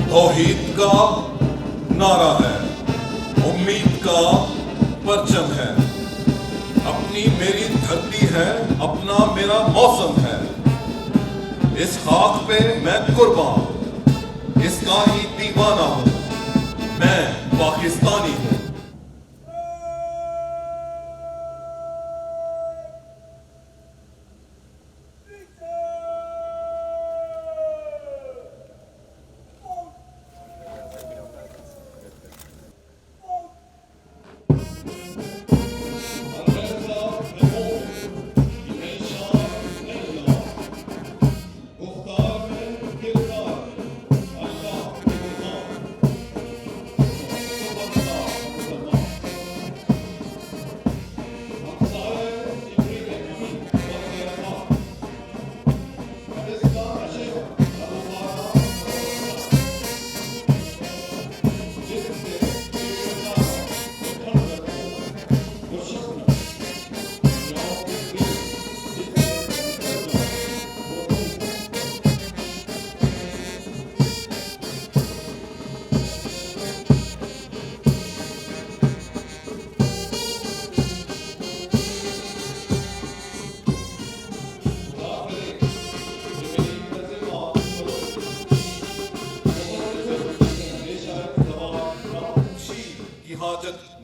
तौहीद का नारा है, उम्मीद का परचम है, अपनी मेरी धरती है, अपना मेरा मौसम है। इस खाक पे मैं कुर्बान, इसका ही दीवाना हूँ, मैं पाकिस्तानी हूँ।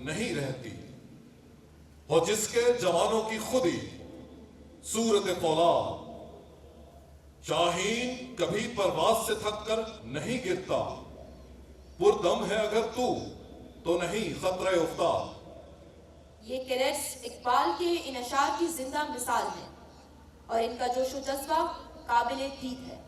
नहीं रहती और जिसके जवानों की खुदी सूरत फौलाद, शाहीन कभी परवाज से थक कर नहीं गिरता, पुरदम है अगर तू तो नहीं खतरे उफ्ताद। ये कैडेट्स इकबाल के इन अशार की जिंदा मिसाल है और इनका जोशो जज्बा काबिले दीद है।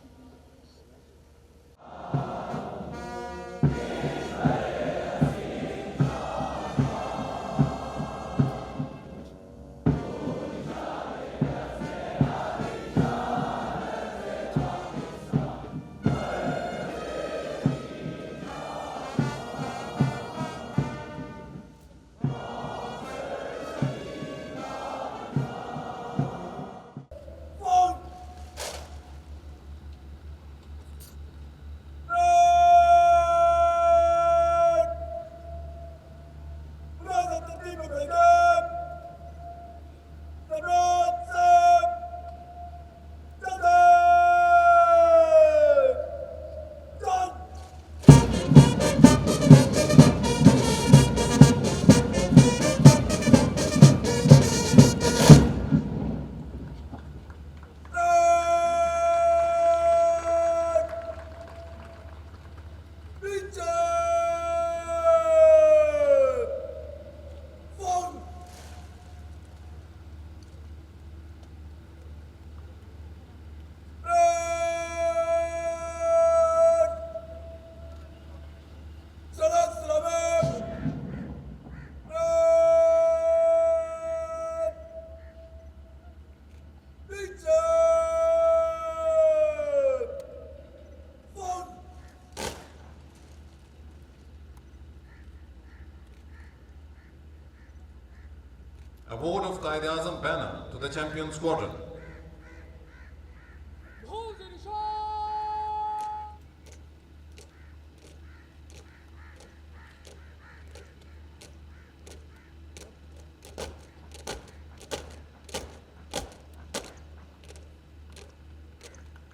Award of Qaid-e-Azam banner to the champion squadron.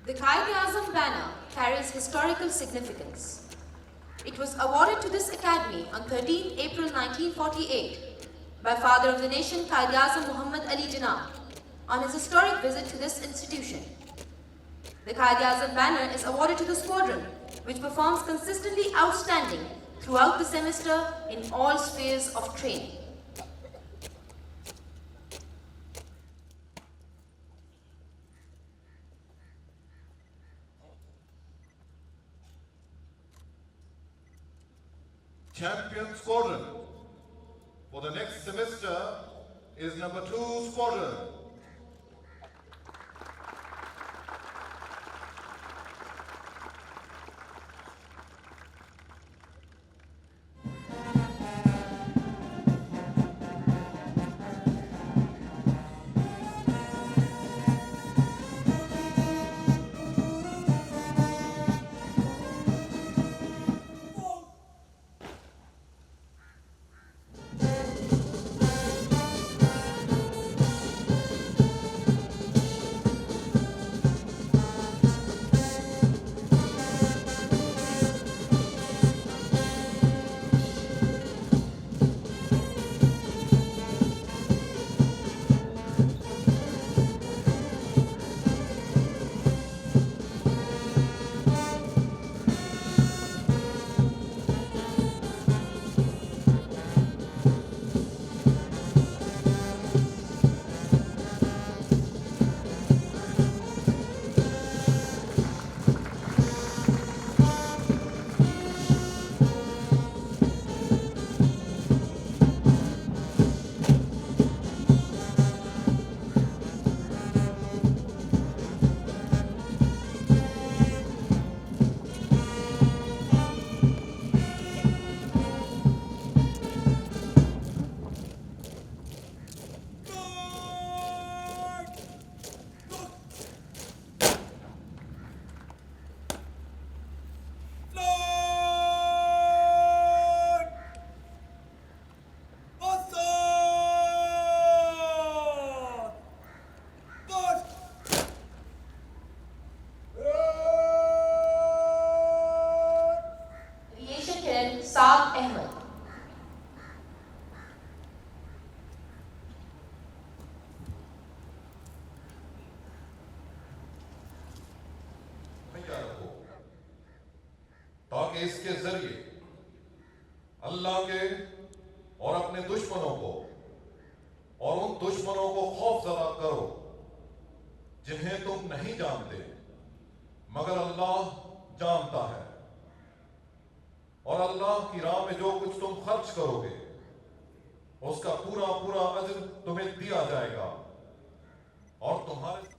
The Qaid-e-Azam banner carries historical significance. It was awarded to this academy on 13 April 1948 by Father of the Nation Qaid-e-Azam Muhammad Ali Jinnah on his historic visit to this institution. The Qaid-e-Azam banner is awarded to the squadron, which performs consistently outstanding throughout the semester in all spheres of training. Champion squadron for the next semester is number 2 squadron. ताकि इसके जरिए अल्लाह के और अपने दुश्मनों को और उन दुश्मनों को खौफजदा करो जिन्हें तुम नहीं जानते मगर अल्लाह जानता है, और अल्लाह की राह में जो कुछ तुम खर्च करोगे उसका पूरा पूरा अज्र तुम्हें दिया जाएगा और तुम्हारे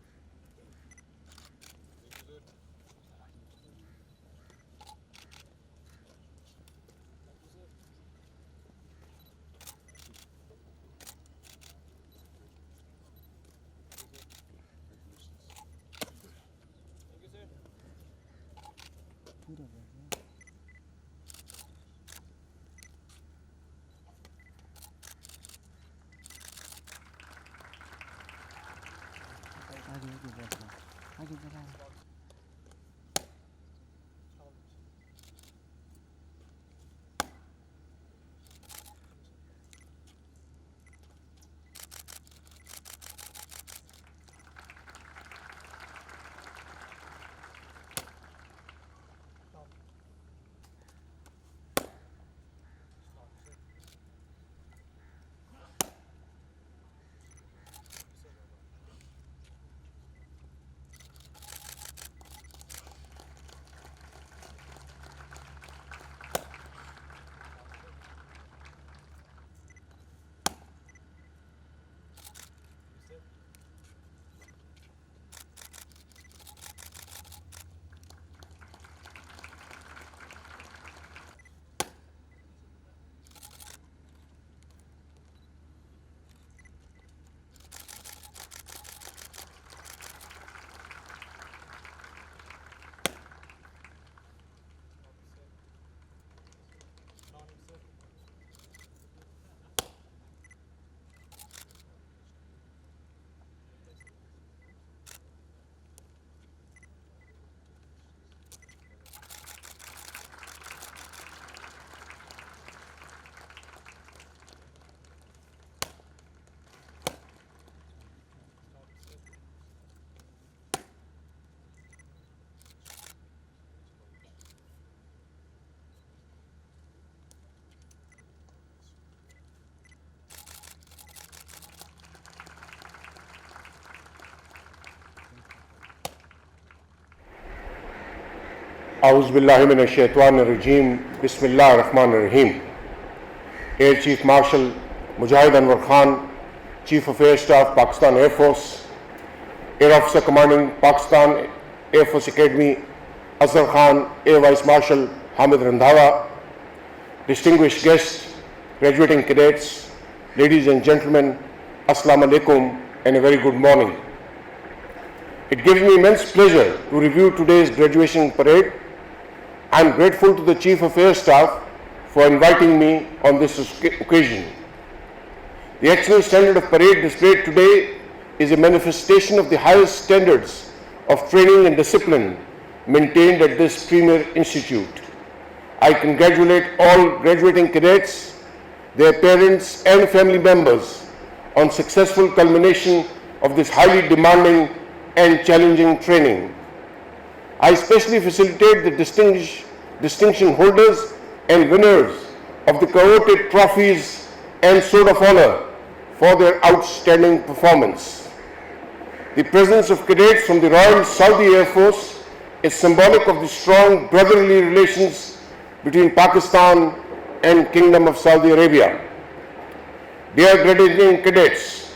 Auzubillahiminash-shaytanir-rajim. Bismillahir-Rahmanir-Rahim. Air Chief Marshal Mujahid Anwar Khan, Chief of Air Staff, Pakistan Air Force, Air Officer Commanding Pakistan Air Force Academy, Asghar Khan, Air Vice Marshal Hamid Randhawa, distinguished guests, graduating cadets, ladies and gentlemen, Assalamu alaikum and a very good morning. It gives me immense pleasure to review today's graduation parade. I am grateful to the Chief of Air Staff for inviting me on this occasion. The excellent standard of parade displayed today is a manifestation of the highest standards of training and discipline maintained at this premier institute. I congratulate all graduating cadets, their parents and family members on successful culmination of this highly demanding and challenging training. I especially facilitate the distinction holders and winners of the coveted trophies and Sword of Honor for their outstanding performance. The presence of cadets from the Royal Saudi Air Force is symbolic of the strong brotherly relations between Pakistan and Kingdom of Saudi Arabia. Dear graduating cadets,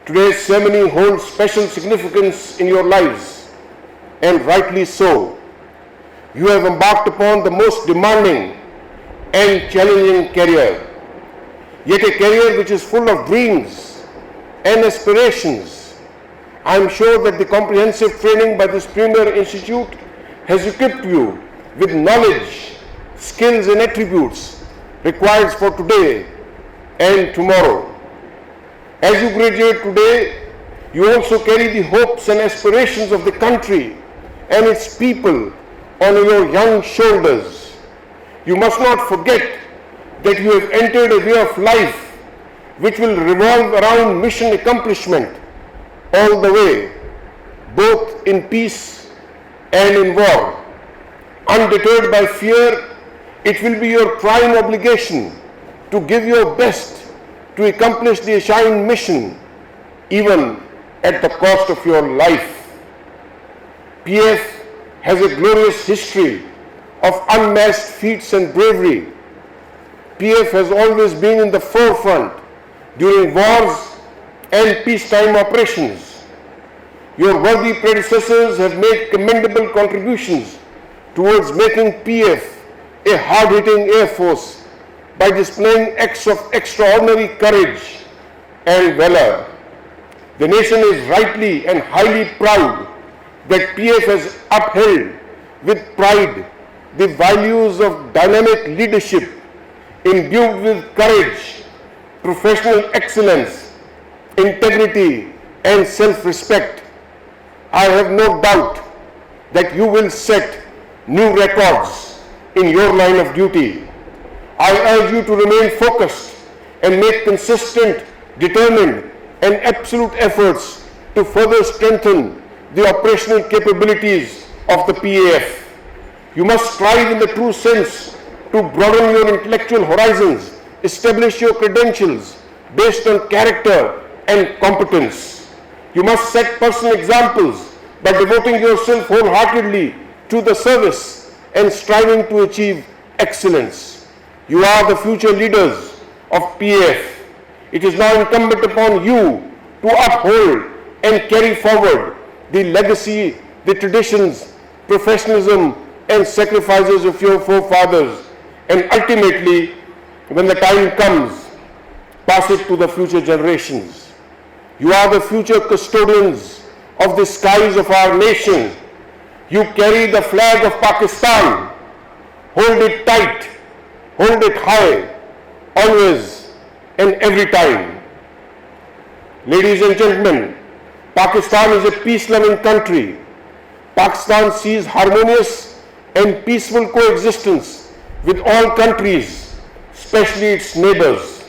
today's ceremony holds special significance in your lives, and rightly so. You have embarked upon the most demanding and challenging career, yet a career which is full of dreams and aspirations. I am sure that the comprehensive training by this premier institute has equipped you with knowledge, skills and attributes required for today and tomorrow. As you graduate today, you also carry the hopes and aspirations of the country and its people on your young shoulders. You must not forget that you have entered a way of life which will revolve around mission accomplishment all the way, both in peace and in war. Undeterred by fear, it will be your prime obligation to give your best to accomplish the assigned mission, even at the cost of your life. PAF has a glorious history of unmatched feats and bravery. PAF has always been in the forefront during wars and peacetime operations. Your worthy predecessors have made commendable contributions towards making PAF a hard-hitting air force by displaying acts of extraordinary courage and valor. The nation is rightly and highly proud that PAF has upheld with pride the values of dynamic leadership imbued with courage, professional excellence, integrity, and self-respect. I have no doubt that you will set new records in your line of duty. I urge you to remain focused and make consistent, determined, and absolute efforts to further strengthen the operational capabilities of the PAF. You must strive in the true sense to broaden your intellectual horizons, establish your credentials based on character and competence. You must set personal examples by devoting yourself wholeheartedly to the service and striving to achieve excellence. You are the future leaders of PAF. It is now incumbent upon you to uphold and carry forward the legacy, the traditions, professionalism, and sacrifices of your forefathers, and ultimately, when the time comes, pass it to the future generations. You are the future custodians of the skies of our nation. You carry the flag of Pakistan. Hold it tight, hold it high, always and every time. Ladies and gentlemen, Pakistan is a peace-loving country. Pakistan sees harmonious and peaceful coexistence with all countries, especially its neighbours.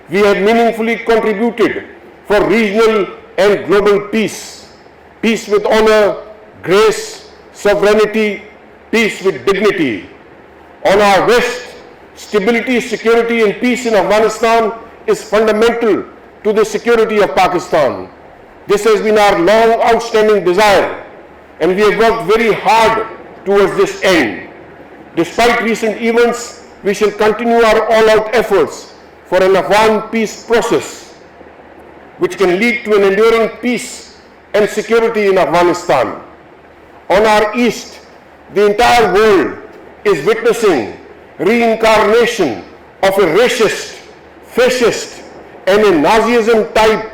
We have meaningfully contributed for regional and global peace, peace with honor, grace, sovereignty, peace with dignity. On our west, stability, security, and peace in Afghanistan is fundamental to the security of Pakistan. This has been our long outstanding desire, and we have worked very hard towards this end. Despite recent events, we shall continue our all-out efforts for an Afghan peace process, which can lead to an enduring peace and security in Afghanistan. On our east, the entire world is witnessing reincarnation of a racist, fascist, and a Nazism-type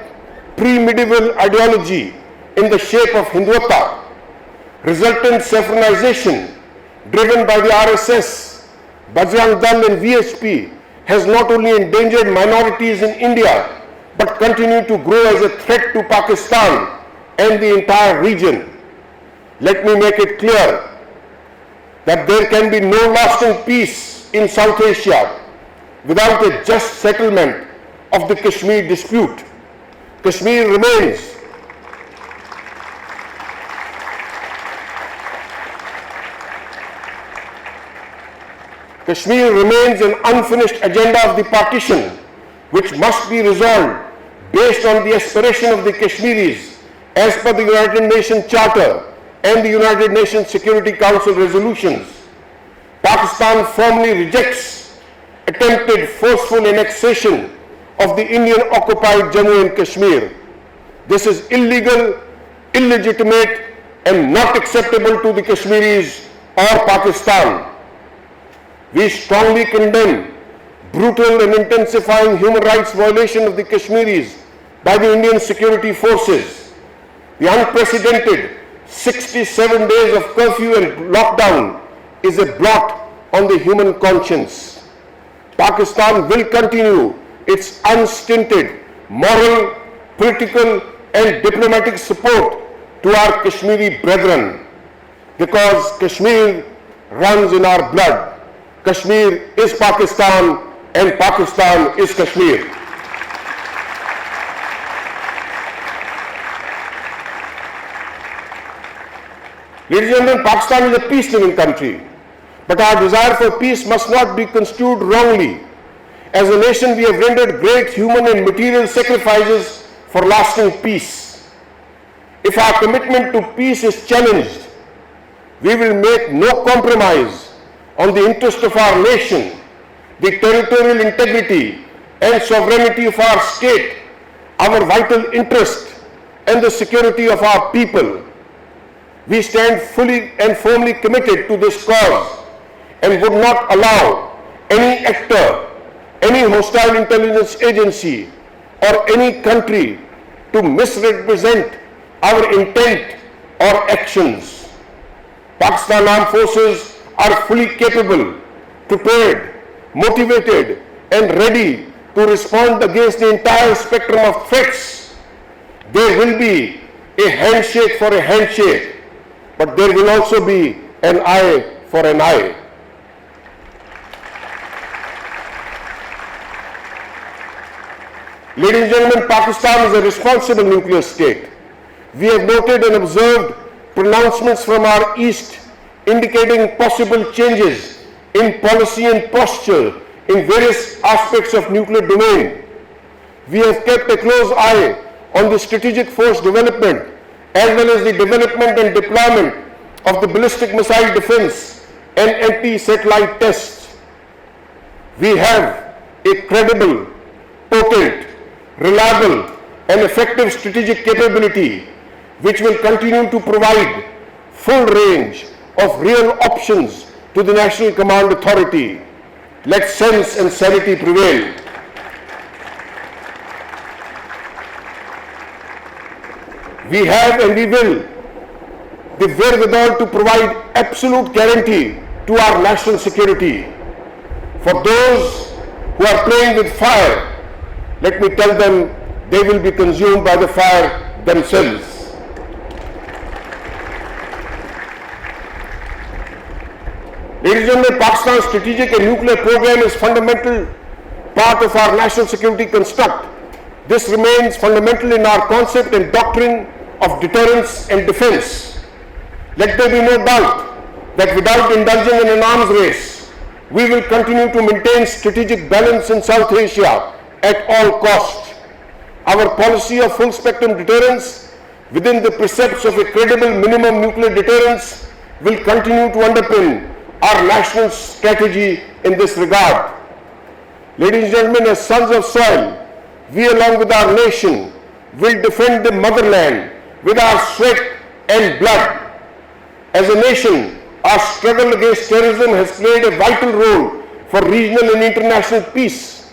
pre-medieval ideology in the shape of Hindutva. Resultant saffronization driven by the RSS, Bajrang Dal and VSP has not only endangered minorities in India but continued to grow as a threat to Pakistan and the entire region. Let me make it clear that there can be no lasting peace in South Asia without a just settlement of the Kashmir dispute. Kashmir remains an unfinished agenda of the partition, which must be resolved based on the aspiration of the Kashmiris as per the United Nations Charter and the United Nations Security Council resolutions. Pakistan firmly rejects attempted forceful annexation of the Indian-occupied Jammu and Kashmir. This is illegal, illegitimate, and not acceptable to the Kashmiris or Pakistan. We strongly condemn brutal and intensifying human rights violation of the Kashmiris by the Indian security forces. The unprecedented 67 days of curfew and lockdown is a blot on the human conscience. Pakistan will continue its unstinted moral, political, and diplomatic support to our Kashmiri brethren, because Kashmir runs in our blood. Kashmir is Pakistan and Pakistan is Kashmir. Ladies and gentlemen, Pakistan is a peace-loving country, but our desire for peace must not be construed wrongly. As a nation, we have rendered great human and material sacrifices for lasting peace. If our commitment to peace is challenged, we will make no compromise on the interest of our nation, the territorial integrity and sovereignty of our state, our vital interest, and the security of our people. We stand fully and firmly committed to this cause and would not allow any actor, any hostile intelligence agency, or any country to misrepresent our intent or actions. Pakistan Armed Forces are fully capable, prepared, motivated, and ready to respond against the entire spectrum of threats. There will be a handshake for a handshake, but there will also be an eye for an eye. Ladies and gentlemen, Pakistan is a responsible nuclear state. We have noted and observed pronouncements from our east indicating possible changes in policy and posture in various aspects of nuclear domain. We have kept a close eye on the strategic force development as well as the development and deployment of the ballistic missile defense and anti-satellite tests. We have a credible, potent, reliable and effective strategic capability which will continue to provide full range of real options to the National Command Authority. Let sense and sanity prevail. We have and we will the wherewithal to provide absolute guarantee to our national security. For those who are playing with fire, let me tell them they will be consumed by the fire themselves. Ladies and gentlemen, Pakistan's strategic and nuclear program is fundamental part of our national security construct. This remains fundamental in our concept and doctrine of deterrence and defense. Let there be no doubt that without indulging in an arms race, we will continue to maintain strategic balance in South Asia at all costs. Our policy of full spectrum deterrence within the precepts of a credible minimum nuclear deterrence will continue to underpin our national strategy in this regard. Ladies and gentlemen, as sons of soil, we along with our nation will defend the motherland with our sweat and blood. As a nation, our struggle against terrorism has played a vital role for regional and international peace.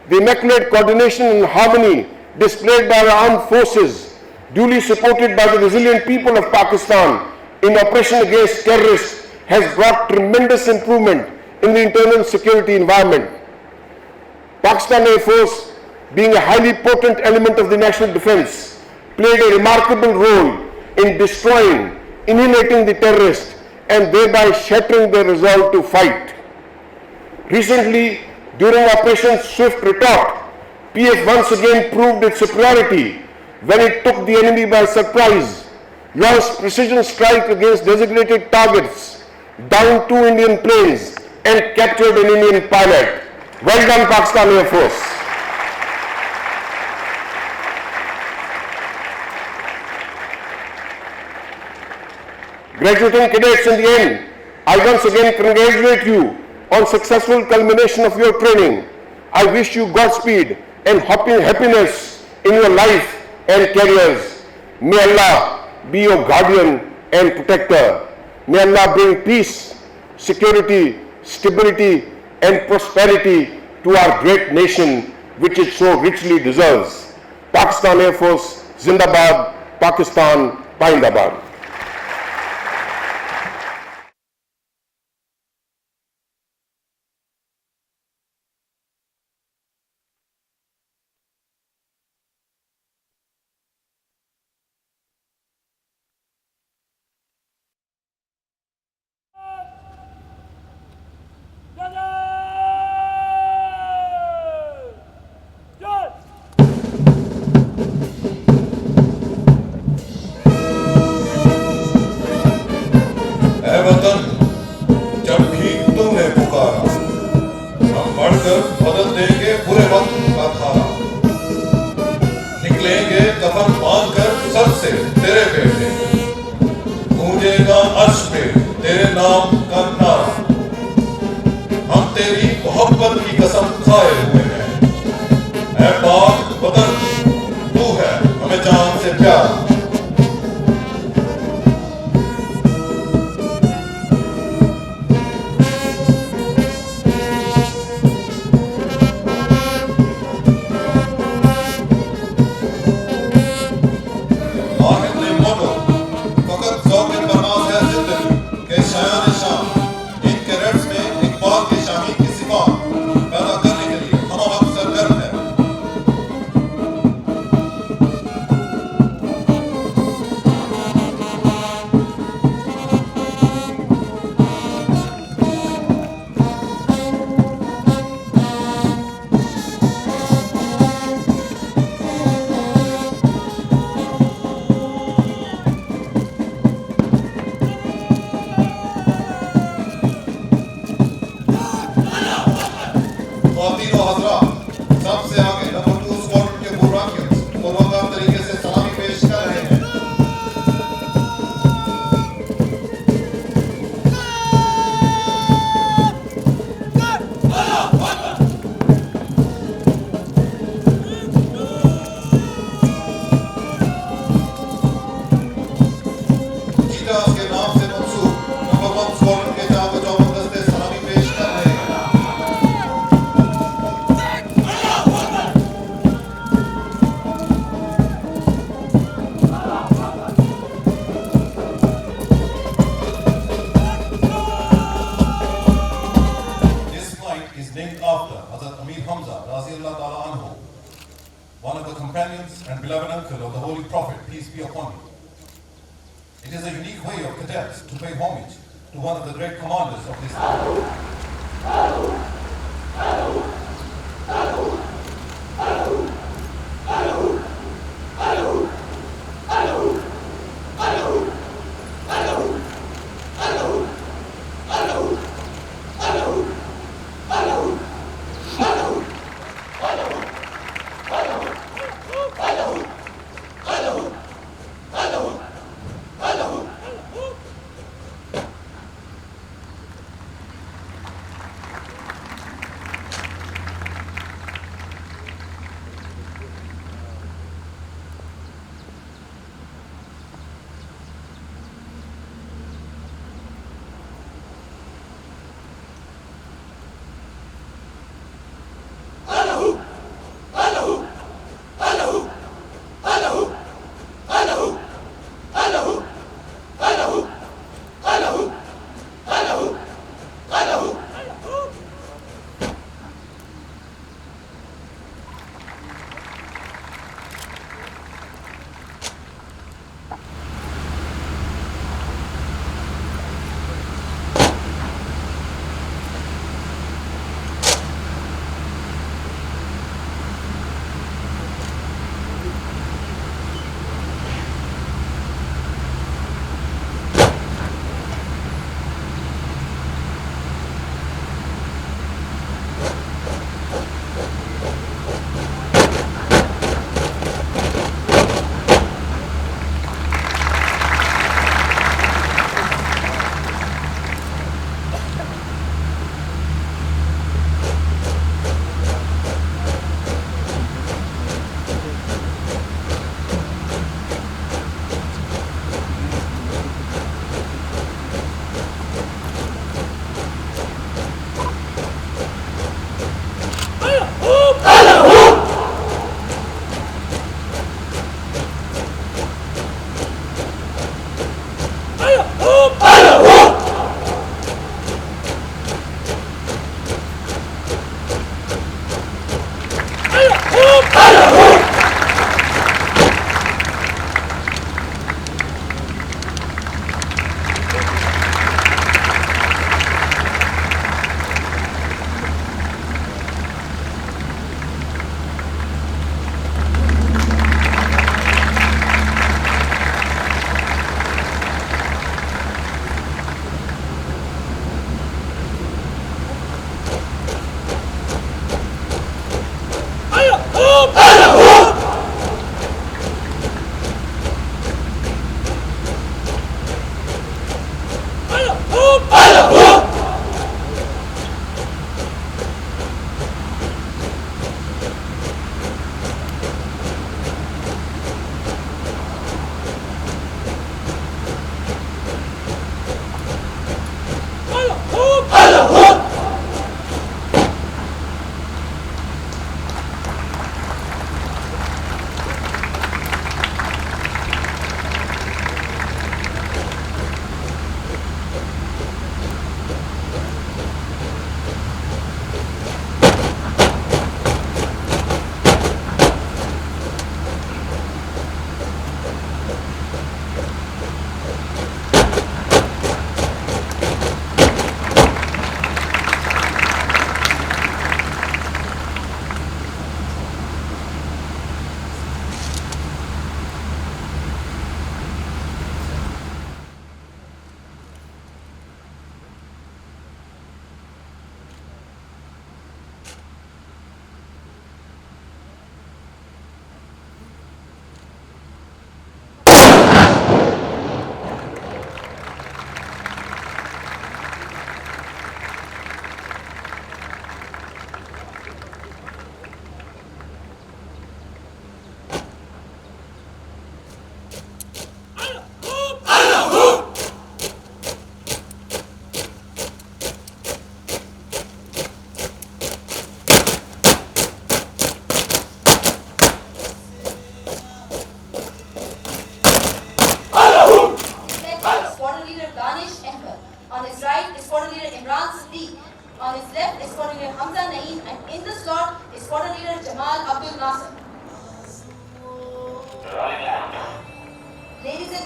The immaculate coordination and harmony displayed by our armed forces, duly supported by the resilient people of Pakistan in operation against terrorists, has brought tremendous improvement in the internal security environment. Pakistan Air Force, being a highly potent element of the national defense, played a remarkable role in destroying, annihilating the terrorists and thereby shattering their resolve to fight. Recently, during Operation Swift Retort, PAF once again proved its superiority when it took the enemy by surprise, launched precision strike against designated targets, downed 2 Indian planes and captured an Indian pilot. Well done, Pakistan Air Force. Graduating cadets, in the end, I once again congratulate you on successful culmination of your training. I wish you Godspeed and happiness in your life and careers. May Allah be your guardian and protector. May Allah bring peace, security, stability and prosperity to our great nation which it so richly deserves. Pakistan Air Force, Zindabad, Pakistan, Paindabad. उठाए हुए हैं। ऐ पाक वतन, तू है हमें जान से प्यार। One of the companions and beloved uncle of the Holy Prophet, peace be upon him. It is a unique way of cadets to pay homage to one of the great commanders of this country.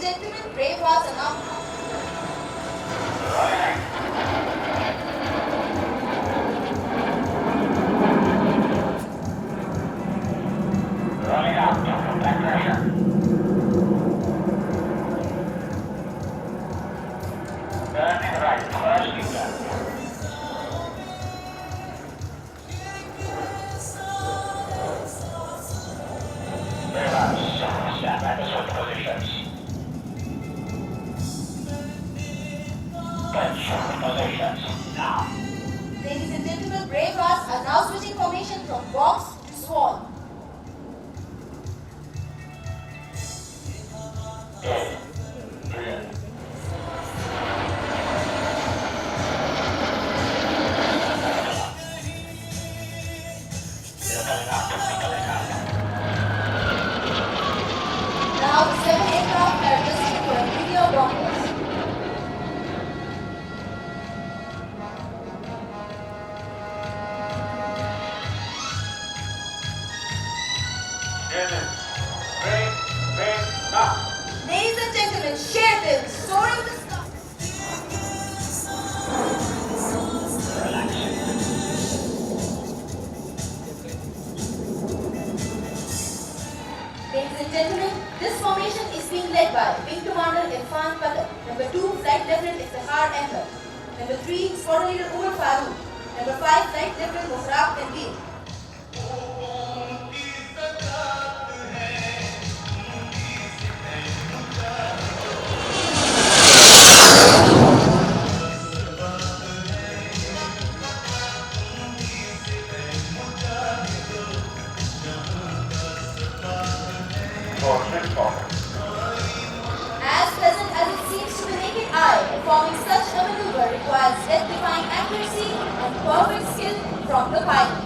and gentlemen, brave hearts and armed. Rolling out, back pressure. Turning right, first U-turn. Very well, stand by the switch positions. Good, positions, now. Ladies and gentlemen, brave hearts are now switching formation from box to swan. Good, clear. Now the 7 aircraft are listed for a video bombers. Ladies and gentlemen, share them, soaring the sky. Ladies and gentlemen, this formation is being led by Wing Commander Irfan Patel, number 2 Flight Lieutenant Asghar Khan, number 3 Squadron Leader Umar Farooq, number 5 Flight Lieutenant Muharram Tanveer. As pleasant as it seems to the naked eye, performing such a maneuver requires death-defying accuracy and perfect skill from the pilot.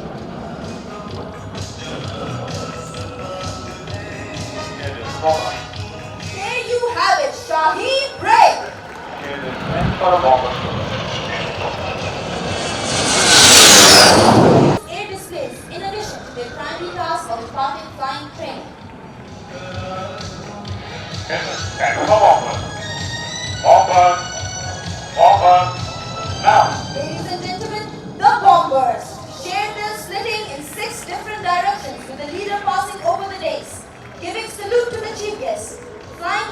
There you have it, Shaheen Brave! Air displays, in addition to their primary task of imparting flying training. Now. Ladies and gentlemen, the bombers shared their slitting in 6 different directions with the leader passing over the dais, giving salute to the chief guest, flying